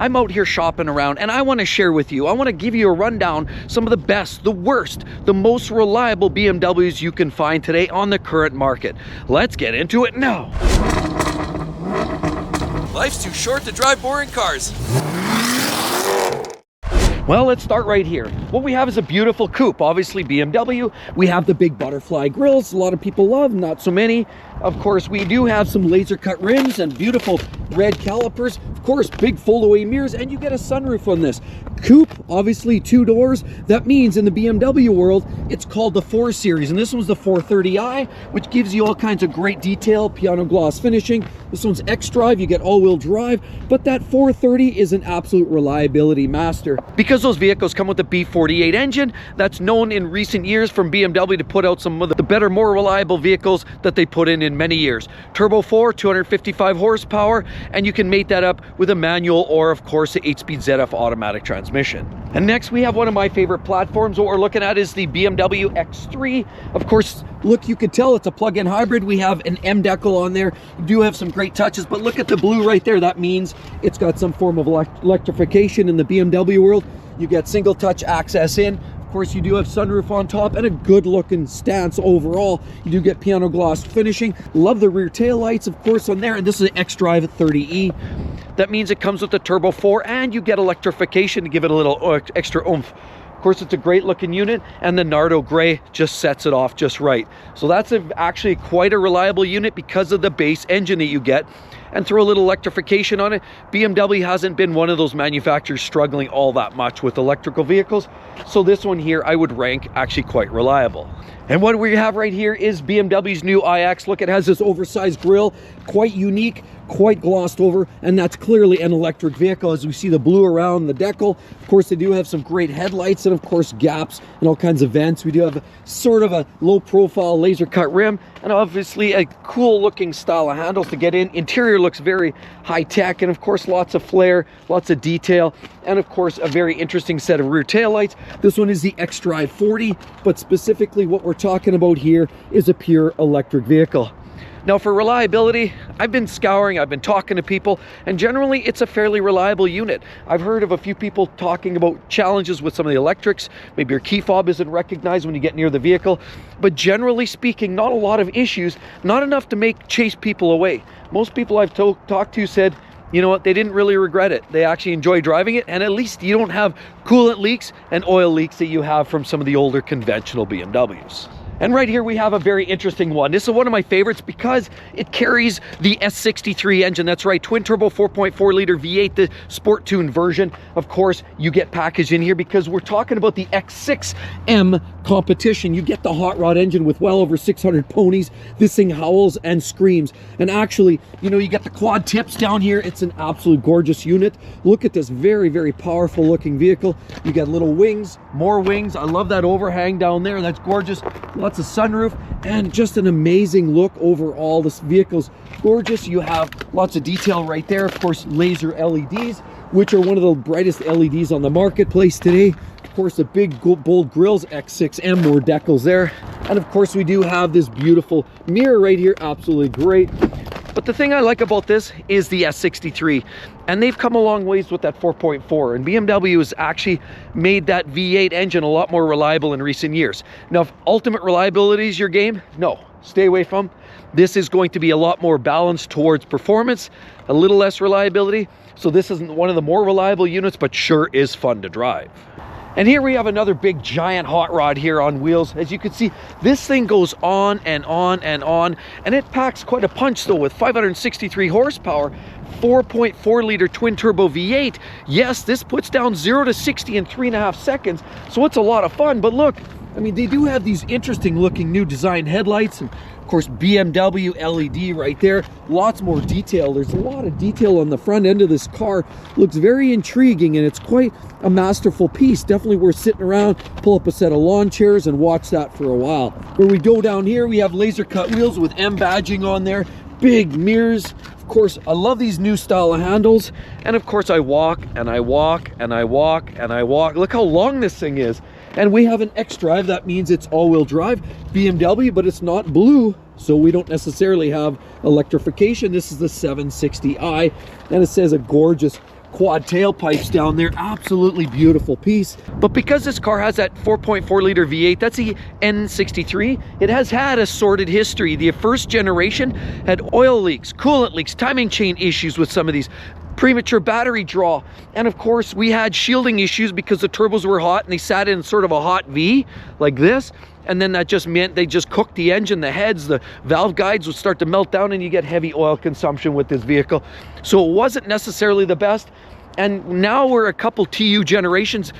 I'm out here shopping around and I want to share with you, I want to give you a rundown, some of the best, the worst, the most reliable BMWs you can find today on the current market. Let's get into it now. Life's too short to drive boring cars. Well, let's start right here. What we have is a beautiful coupe, obviously BMW. We have the big butterfly grills, a lot of people love, not so many. Of course, we do have some laser cut rims and beautiful red calipers. Of course, big fold-away mirrors, and you get a sunroof on this. Coupe, obviously 2 doors. That means in the BMW world, it's called the 4 Series, and this one's the 430i, which gives you all kinds of great detail, piano gloss finishing. This one's X-Drive, you get all-wheel drive, but that 430 is an absolute reliability master. Because those vehicles come with the B48 engine, that's known in recent years from BMW to put out some of the better, more reliable vehicles that they put in many years. Turbo 4, 255 horsepower, and you can mate that up with a manual or, of course, the 8-speed ZF automatic transmission. And next, we have one of my favorite platforms. What we're looking at is the BMW X3. Of course, look, you can tell it's a plug-in hybrid. We have an M decal on there. You do have some great touches, but look at the blue right there. That means it's got some form of electrification in the BMW world. You get single touch access in. Of course, you do have sunroof on top and a good looking stance overall. You do get piano gloss finishing. Love the rear tail lights, of course, on there. And this is an X-Drive 30e. That means it comes with the Turbo 4 and you get electrification to give it a little extra oomph. Of course, it's a great looking unit, and the Nardo Gray just sets it off just right. So that's actually quite a reliable unit because of the base engine that you get. And throw a little electrification on it. BMW hasn't been one of those manufacturers struggling all that much with electrical vehicles. So this one here I would rank actually quite reliable. And what we have right here is BMW's new iX. Look, it has this oversized grille, quite unique, quite glossed over, and that's clearly an electric vehicle as we see the blue around the decal. Of course, they do have some great headlights and of course gaps and all kinds of vents. We do have sort of a low profile laser cut rim and obviously a cool looking style of handles to get in. Interior looks very high tech and of course lots of flair, lots of detail, and of course a very interesting set of rear tail lights. This one is the X-Drive 40, but specifically what we're talking about here is a pure electric vehicle. Now for reliability, I've been scouring, I've been talking to people, and generally it's a fairly reliable unit. I've heard of a few people talking about challenges with some of the electrics. Maybe your key fob isn't recognized when you get near the vehicle, but generally speaking, not a lot of issues, not enough to chase people away. Most people I've talked to said, you know what, they didn't really regret it. They actually enjoy driving it, and at least you don't have coolant leaks and oil leaks that you have from some of the older conventional BMWs. And right here we have a very interesting one. This is one of my favorites because it carries the S63 engine. That's right, twin turbo 4.4 liter V8, the sport tuned version. Of course, you get packaged in here because we're talking about the X6M Competition. You get the hot rod engine with well over 600 ponies. This thing howls and screams. And actually, you know, you get the quad tips down here. It's an absolute gorgeous unit. Look at this very, very powerful looking vehicle. You got little wings, more wings. I love that overhang down there. That's gorgeous. Lots of sunroof and just an amazing look overall. This vehicle's gorgeous. You have lots of detail right there. Of course, laser LEDs, which are one of the brightest LEDs on the marketplace today. Of course, the big bold grills, X6M, more decals there. And of course, we do have this beautiful mirror right here. Absolutely great. But the thing I like about this is the S63, and they've come a long ways with that 4.4, and BMW has actually made that V8 engine a lot more reliable in recent years. Now, if ultimate reliability is your game, no, stay away from. This is going to be a lot more balanced towards performance, a little less reliability. So this isn't one of the more reliable units, but sure is fun to drive. And here we have another big giant hot rod here on wheels. As you can see, this thing goes on and on and on, and it packs quite a punch though with 563 horsepower, 4.4 liter twin turbo V8. Yes, this puts down 0 to 60 in 3.5 seconds, so it's a lot of fun. But look, I mean, they do have these interesting looking new design headlights, and of course BMW LED right there. Lots more detail. There's a lot of detail on the front end of this car. Looks very intriguing, and it's quite a masterful piece. Definitely worth sitting around, pull up a set of lawn chairs and watch that for a while. Where we go down here, we have laser cut wheels with M badging on there, big mirrors. Of course, I love these new style of handles, and of course I walk and I walk and I walk and I walk. Look how long this thing is. And we have an X-Drive. That means it's all-wheel drive BMW, but it's not blue, so we don't necessarily have electrification. This is the 760i, and it says a gorgeous quad tailpipes down there. Absolutely beautiful piece. But because this car has that 4.4 liter V8, that's the N63, it has had a sordid history. The first generation had oil leaks, coolant leaks, timing chain issues with some of these, premature battery draw, and of course we had shielding issues because the turbos were hot and they sat in sort of a hot V like this, and then that just meant they just cooked the engine, the heads, the valve guides would start to melt down, and you get heavy oil consumption with this vehicle. So it wasn't necessarily the best. And now we're a couple few generations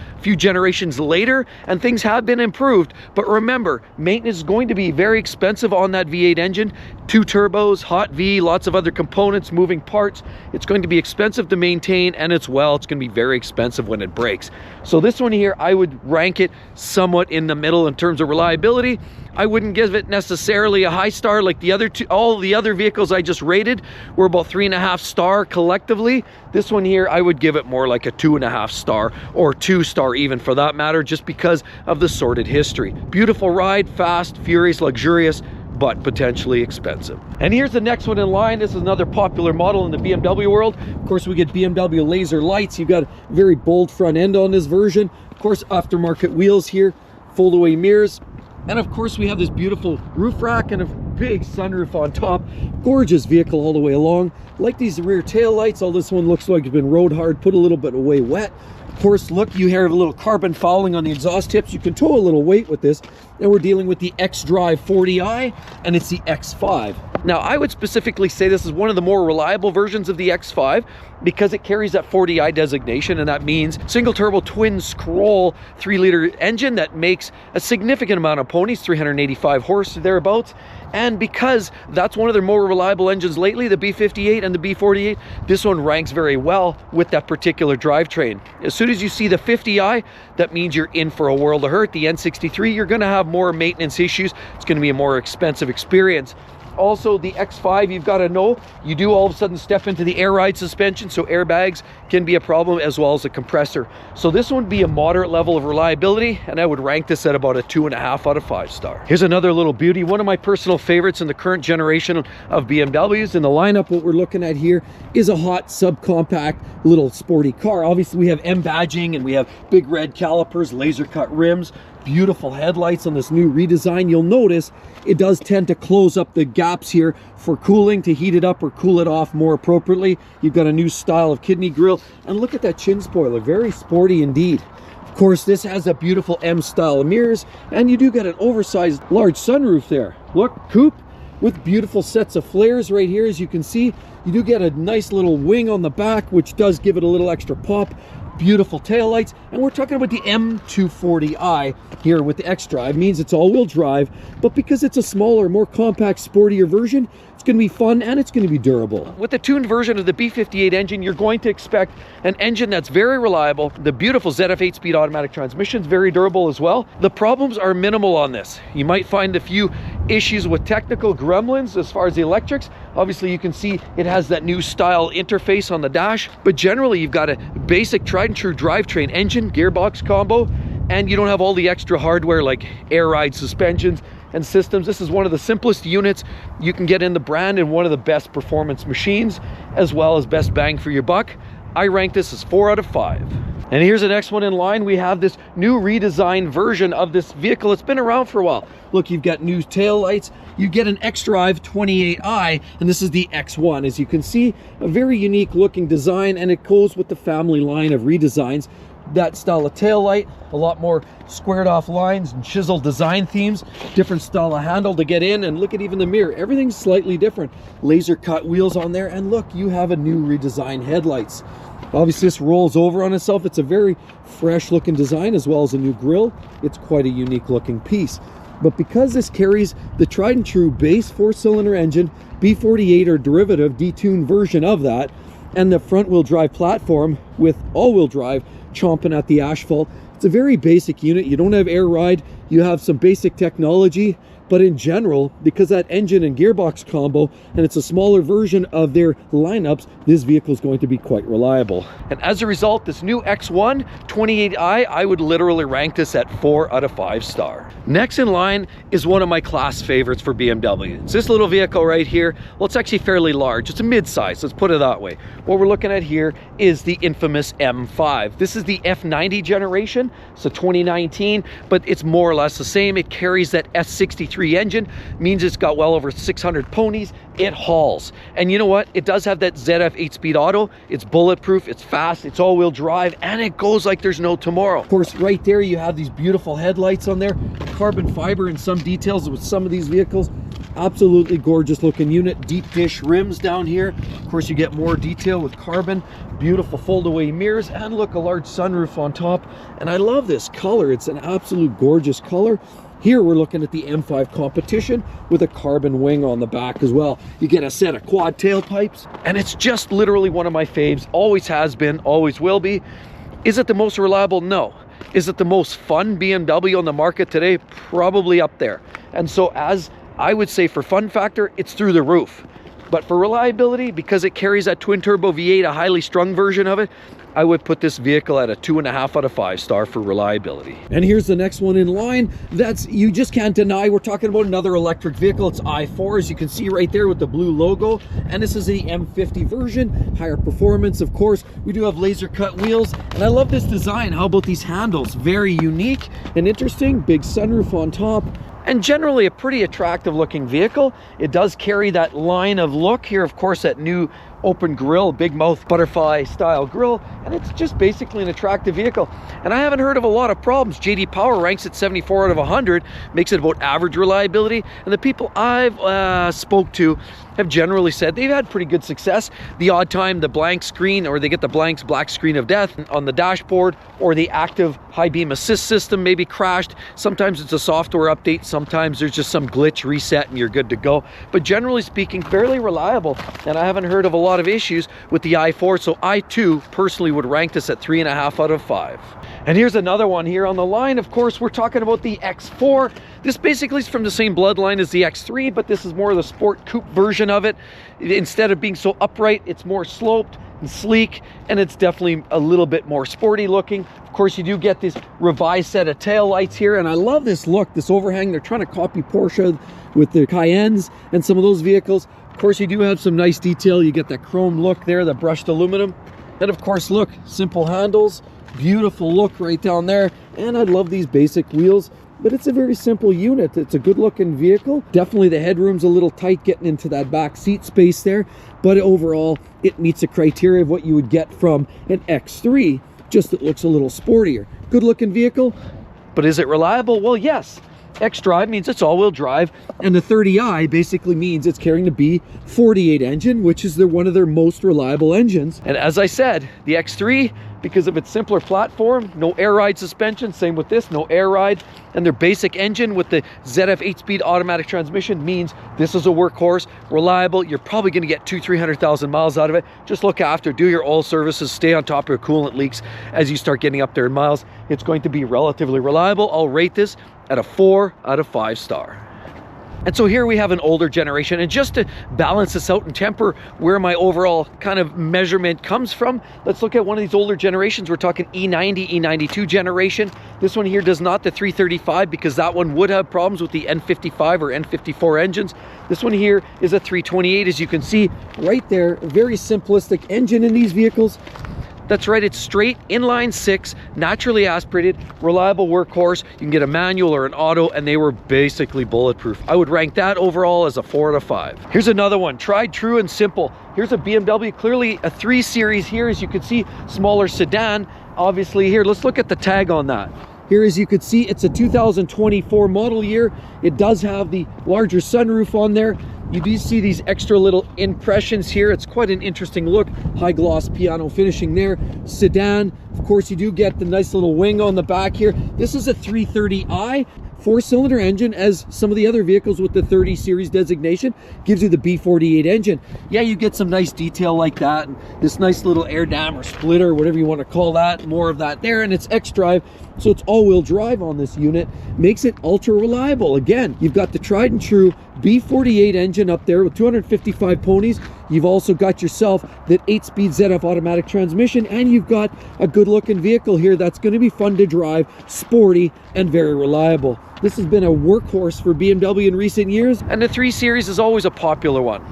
later, and things have been improved. But remember, maintenance is going to be very expensive on that V8 engine. 2 turbos, hot V, lots of other components, moving parts. It's going to be expensive to maintain, and it's going to be very expensive when it breaks. So this one here, I would rank it somewhat in the middle in terms of reliability. I wouldn't give it necessarily a high star like the other two. All the other vehicles I just rated were about 3.5 star collectively. This one here, I would give it more like a 2.5 star, or 2 star even for that matter, just because of the sordid history. Beautiful ride, fast, furious, luxurious, but potentially expensive. And here's the next one in line. This is another popular model in the BMW world. Of course, we get BMW laser lights. You've got a very bold front end on this version. Of course, aftermarket wheels here, fold away mirrors. And of course, we have this beautiful roof rack and a big sunroof on top. Gorgeous vehicle all the way along. Like these rear tail lights, all this one looks like it's been rode hard, put a little bit away wet. Of course, look, you have a little carbon fouling on the exhaust tips. You can tow a little weight with this. And we're dealing with the X-Drive 40i, and it's the X5. Now, I would specifically say this is one of the more reliable versions of the X5 because it carries that 40i designation, and that means single turbo twin scroll 3-liter engine that makes a significant amount of ponies, 385 horse thereabouts. And because that's one of their more reliable engines lately, the B58 and the B48, this one ranks very well with that particular drivetrain. As soon as you see the 50i, that means you're in for a world of hurt. The N63, you're going to have more maintenance issues. It's going to be a more expensive experience. Also, the X5, you've got to know, you do all of a sudden step into the air ride suspension, so airbags can be a problem, as well as a compressor. So this one would be a moderate level of reliability, and I would rank this at about a 2.5 out of 5 star. Here's another little beauty, one of my personal favorites in the current generation of BMWs. In the lineup, what we're looking at here is a hot subcompact little sporty car. Obviously, we have M badging, and we have big red calipers, laser cut rims, beautiful headlights on this new redesign. You'll notice it does tend to close up the gaps here for cooling, to heat it up or cool it off more appropriately. You've got a new style of kidney grille, and look at that chin spoiler, very sporty indeed. Of course, this has a beautiful M style of mirrors, and you do get an oversized large sunroof there. Look, coupe with beautiful sets of flares right here. As you can see, you do get a nice little wing on the back, which does give it a little extra pop. Beautiful taillights, and we're talking about the M240i here with the X-Drive. Means it's all-wheel drive, but because it's a smaller, more compact, sportier version, it's going to be fun and it's going to be durable. With the tuned version of the B58 engine, you're going to expect an engine that's very reliable. The beautiful ZF 8-speed automatic transmission is very durable as well. The problems are minimal on this. You might find a few issues with technical gremlins as far as the electrics. Obviously, you can see it has that new style interface on the dash, but generally you've got a basic tried and true drivetrain engine, gearbox combo, and you don't have all the extra hardware like air ride suspensions and systems. This is one of the simplest units you can get in the brand, and one of the best performance machines, as well as best bang for your buck. I rank this as 4 out of 5. And here's the next one in line. We have this new redesigned version of this vehicle. It's been around for a while. Look, you've got new tail lights. You get an X-Drive 28i, and this is the X1. As you can see, a very unique looking design, and it goes with the family line of redesigns. That style of tail light, a lot more squared off lines and chiseled design themes, different style of handle to get in, and look at even the mirror. Everything's slightly different. Laser cut wheels on there, and look, you have a new redesigned headlights. Obviously, this rolls over on itself. It's a very fresh looking design, as well as a new grille. It's quite a unique looking piece. But because this carries the tried and true base 4-cylinder engine, B48 or derivative detuned version of that, and the front wheel drive platform with all-wheel drive chomping at the asphalt, it's a very basic unit. You don't have air ride. You have some basic technology, But in general, because that engine and gearbox combo, and it's a smaller version of their lineups, this vehicle is going to be quite reliable. And as a result, this new X1 28i, I would literally rank this at 4 out of 5 star. Next in line is one of my class favorites for BMW. It's this little vehicle right here. Well, it's actually fairly large. It's a mid-size, let's put it that way. What we're looking at here is the infamous M5. This is the F90 generation, so 2019, but it's more or less the same. It carries that S63 engine, means it's got well over 600 ponies. It hauls. And you know what? It does have that ZF 8-speed auto. It's bulletproof, it's fast, it's all-wheel drive, and it goes like there's no tomorrow. Of course, right there you have these beautiful headlights on there, carbon fiber in some details with some of these vehicles. Absolutely gorgeous looking unit. Deep dish rims down here. Of course, you get more detail with carbon. Beautiful fold-away mirrors, and look, a large sunroof on top. And I love this color. It's an absolute gorgeous color. Here we're looking at the M5 Competition with a carbon wing on the back as well. You get a set of quad tailpipes, and it's just literally one of my faves. Always has been, always will be. Is it the most reliable? No. Is it the most fun BMW on the market today? Probably up there. And so, as I would say, for fun factor, it's through the roof. But for reliability, because it carries that twin turbo V8, a highly strung version of it, I would put this vehicle at a 2.5 out of 5 star for reliability. And here's the next one in line. That's, you just can't deny, we're talking about another electric vehicle. It's i4, as you can see right there with the blue logo. And this is the M50 version, higher performance, of course. We do have laser cut wheels, and I love this design. How about these handles? Very unique and interesting. Big sunroof on top. And generally a pretty attractive looking vehicle. It does carry that line of look here, of course, that new open grille, big mouth butterfly style grille, and it's just basically an attractive vehicle. And I haven't heard of a lot of problems. JD Power ranks it 74 out of 100, makes it about average reliability, and the people I've spoke to have generally said they've had pretty good success. The odd time the blank screen, or they get the black screen of death on the dashboard, or the active high beam assist system maybe crashed. Sometimes it's a software update, sometimes there's just some glitch reset and you're good to go. But generally speaking, fairly reliable, and I haven't heard of a lot of issues with the i4, so I too personally would rank this at 3.5 out of 5. And here's another one here on the line. Of course, we're talking about the X4. This basically is from the same bloodline as the X3, but this is more of the sport coupe version of it. Instead of being so upright, it's more sloped and sleek, and it's definitely a little bit more sporty looking. Of course, you do get this revised set of tail lights here, and I love this look, this overhang. They're trying to copy Porsche with the Cayennes and some of those vehicles. Of course, you do have some nice detail. You get that chrome look there, the brushed aluminum. And of course, look, simple handles, beautiful look right down there. And I love these basic wheels, but it's a very simple unit. It's a good looking vehicle. Definitely the headroom's a little tight getting into that back seat space there, but overall it meets the criteria of what you would get from an X3, just it looks a little sportier. Good looking vehicle, but is it reliable? Well, yes. X-Drive means it's all-wheel drive, and the 30i basically means it's carrying the B48 engine, which is one of their most reliable engines. And as I said, the X3, because of its simpler platform, no air ride suspension, same with this, no air ride, and their basic engine with the ZF 8-speed automatic transmission means this is a workhorse, reliable. You're probably going to get 200,000-300,000 miles out of it. Just look after, do your oil services, stay on top of your coolant leaks as you start getting up there in miles. It's going to be relatively reliable. I'll rate this at a 4 out of 5 star. And so here we have an older generation, and just to balance this out and temper where my overall kind of measurement comes from, let's look at one of these older generations. We're talking E90, E92 generation. This one here does not, the 335, because that one would have problems with the N55 or N54 engines. This one here is a 328, as you can see right there. A very simplistic engine in these vehicles. That's right, it's straight, inline 6, naturally aspirated, reliable workhorse. You can get a manual or an auto, and they were basically bulletproof. I would rank that overall as a 4 out of 5. Here's another one, tried, true, and simple. Here's a BMW, clearly a 3 Series here, as you can see, smaller sedan. Obviously here, let's look at the tag on that. Here, as you can see, it's a 2024 model year. It does have the larger sunroof on there. You do see these extra little impressions here. It's quite an interesting look. High gloss piano finishing there. Sedan. Of course, you do get the nice little wing on the back here. This is a 330i. 4-cylinder engine as some of the other vehicles with the 30 series designation. Gives you the B48 engine. Yeah, you get some nice detail like that, and this nice little air dam or splitter, whatever you want to call that, more of that there, and it's X-Drive, so it's all-wheel drive on this unit. Makes it ultra reliable. Again, you've got the tried and true B48 engine up there with 255 ponies. You've also got yourself that 8-speed ZF automatic transmission, and you've got a good looking vehicle here that's going to be fun to drive, sporty, and very reliable. This has been a workhorse for BMW in recent years, and the 3 Series is always a popular one.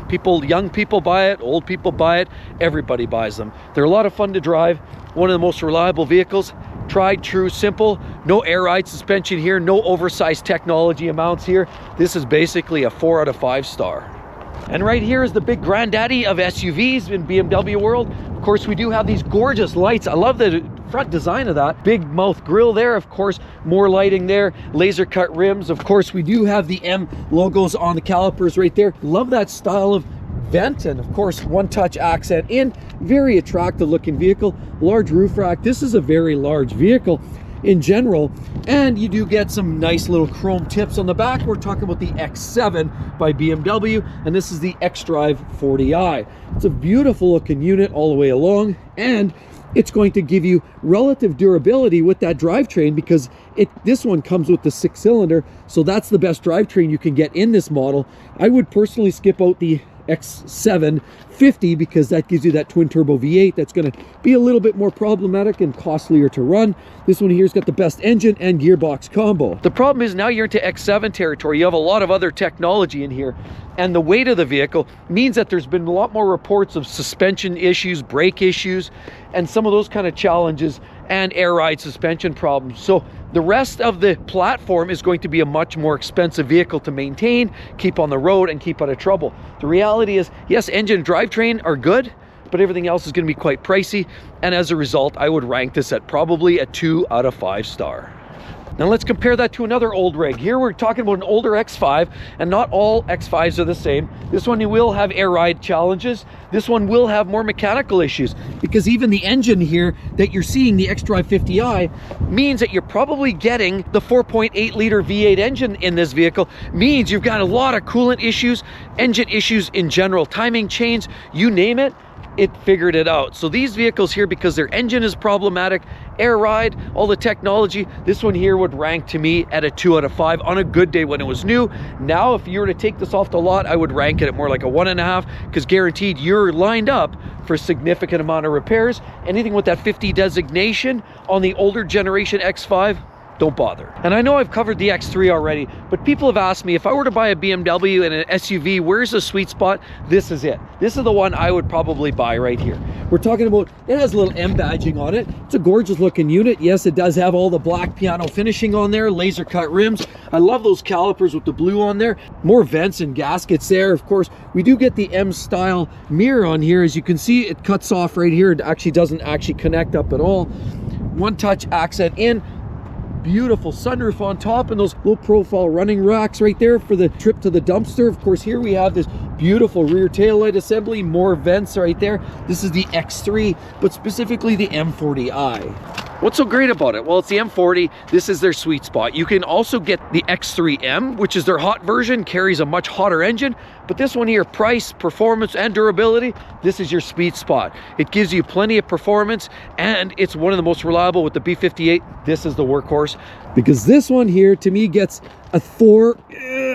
Young people buy it, old people buy it, everybody buys them. They're a lot of fun to drive, one of the most reliable vehicles. Tried, true, simple, no air ride suspension here, no oversized technology amounts here. This is basically a 4 out of 5 star. And right here is the big granddaddy of SUVs in BMW world. Of course, we do have these gorgeous lights. I love the front design of that. Big mouth grille there, of course, more lighting there, laser cut rims. Of course, we do have the M logos on the calipers right there. Love that style of vent, and of course one-touch accent in. Very attractive looking vehicle. Large roof rack. This is a very large vehicle in general, and you do get some nice little chrome tips on the back. We're talking about the X7 by BMW, and this is the X-Drive 40i. It's a beautiful looking unit all the way along, and it's going to give you relative durability with that drivetrain, because this one comes with the 6-cylinder, so that's the best drivetrain you can get in this model. I would personally skip out the X750 because that gives you that twin turbo V8 that's going to be a little bit more problematic and costlier to run. This one here's got the best engine and gearbox combo. The problem is now you're into X7 territory. You have a lot of other technology in here, and the weight of the vehicle means that there's been a lot more reports of suspension issues, brake issues, and some of those kind of challenges, and air ride suspension problems. So the rest of the platform is going to be a much more expensive vehicle to maintain, keep on the road, and keep out of trouble. The reality is, yes, engine and drivetrain are good, but everything else is going to be quite pricey, and as a result, I would rank this at probably a 2 out of 5 star. Now let's compare that to another old rig. Here we're talking about an older X5, and not all X5s are the same. This one you will have air ride challenges. This one will have more mechanical issues, because even the engine here that you're seeing, the X-Drive 50i, means that you're probably getting the 4.8 liter V8 engine in this vehicle. Means you've got a lot of coolant issues, engine issues in general, timing chains, you name it. It figured it out. So these vehicles here, because their engine is problematic, air ride, all the technology, this one here would rank to me at a 2 out of 5 on a good day when it was new. Now, if you were to take this off the lot, I would rank it at more like a 1.5, because guaranteed you're lined up for a significant amount of repairs. Anything with that 50 designation on the older generation X5, don't bother. And I know I've covered the X3 already, but people have asked me, if I were to buy a BMW and an SUV, where's the sweet spot? This is it. This is the one I would probably buy right here. We're talking about, it has a little M badging on it. It's a gorgeous looking unit. Yes, it does have all the black piano finishing on there, laser cut rims. I love those calipers with the blue on there. More vents and gaskets there. Of course, we do get the M style mirror on here. As you can see, it cuts off right here. It actually doesn't connect up at all. One touch accent in. Beautiful sunroof on top, and those low profile running racks right there for the trip to the dumpster. Of course, here we have this beautiful rear taillight assembly, more vents right there. This is the X3, but specifically the M40i. What's so great about it? Well, it's the M40. This is their sweet spot. You can also get the X3M, which is their hot version, carries a much hotter engine, but this one here, price, performance, and durability, this is your sweet spot. It gives you plenty of performance, and it's one of the most reliable with the B58. This is the workhorse, because this one here to me gets a 4,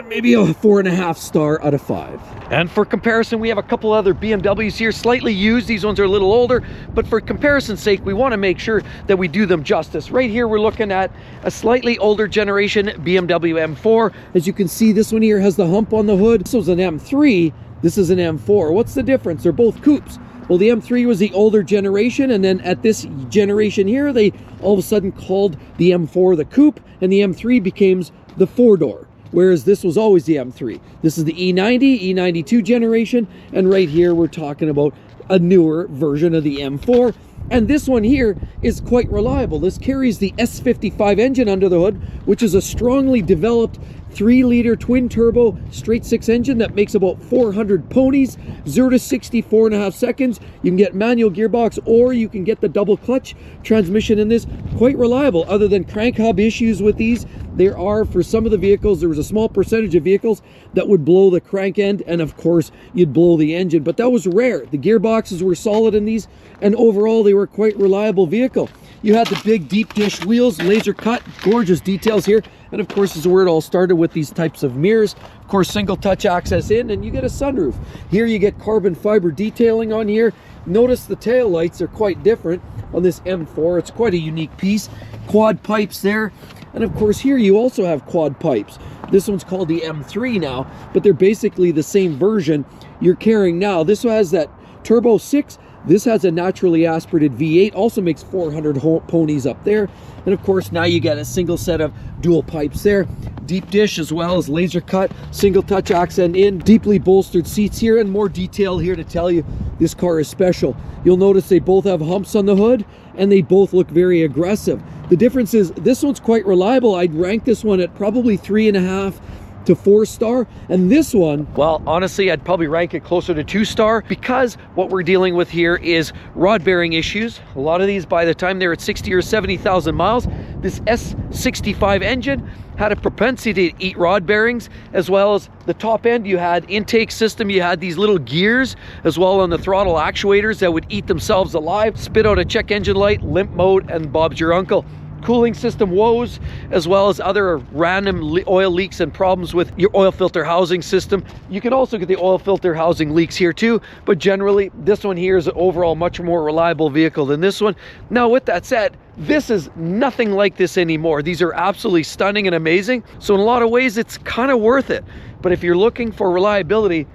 maybe a 4.5 star out of 5. And for comparison, we have a couple other BMWs here, slightly used. These ones are a little older, but for comparison's sake, we want to make sure that we do them justice. Right here, we're looking at a slightly older generation BMW M4. As you can see, this one here has the hump on the hood. This was an M3, this is an M4. What's the difference? They're both coupes. Well, the M3 was the older generation, and then at this generation here, they all of a sudden called the M4 the coupe, and the M3 becomes the 4-door, whereas this was always the M3. This is the E90, E92 generation, and right here we're talking about a newer version of the M4. And this one here is quite reliable. This carries the S55 engine under the hood, which is a strongly developed 3-liter twin turbo straight 6 engine that makes about 400 ponies, 0 to 60 4.5 seconds. You can get manual gearbox, or you can get the double clutch transmission in this. Quite reliable. Other than crank hub issues with these, There are, for some of the vehicles, there was a small percentage of vehicles that would blow the crank end, and of course you'd blow the engine, but that was rare. The gearboxes were solid in these, and overall they were quite reliable vehicle. You had the big deep dish wheels, laser cut, gorgeous details here, and of course this is where it all started with these types of mirrors. Of course, single touch access in, and you get a sunroof. Here you get carbon fiber detailing on here. Notice the tail lights are quite different on this M4. It's quite a unique piece. Quad pipes there. And of course here you also have quad pipes. This one's called the M3 now, but they're basically the same version you're carrying now. This one has that turbo 6. This has a naturally aspirated V8, also makes 400 ponies up there. And of course now you get a single set of dual pipes there. Deep dish as well as laser cut, single touch accent in, deeply bolstered seats here, and more detail here to tell you this car is special. You'll notice they both have humps on the hood and they both look very aggressive. The difference is this one's quite reliable. I'd rank this one at probably 3.5 to 4 star, and this one, well, honestly, I'd probably rank it closer to 2 star, because what we're dealing with here is rod bearing issues. A lot of these, by the time they're at 60 or 70,000 miles, this S65 engine had a propensity to eat rod bearings, as well as the top end. You had intake system, you had these little gears as well on the throttle actuators that would eat themselves alive, spit out a check engine light, limp mode, and Bob's your uncle. Cooling system woes, as well as other random oil leaks and problems with your oil filter housing system. You can also get the oil filter housing leaks here too, but generally this one here is an overall much more reliable vehicle than this one. Now with that said, this is nothing like this anymore. These are absolutely stunning and amazing, so in a lot of ways it's kind of worth it. But if you're looking for reliability,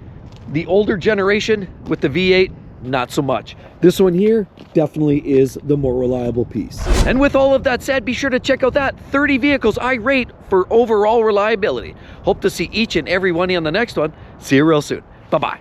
the older generation with the V8, not so much. This one here definitely is the more reliable piece. And with all of that said, be sure to check out that 30 vehicles I rate for overall reliability. Hope to see each and every one on the next one. See you real soon. Bye-bye.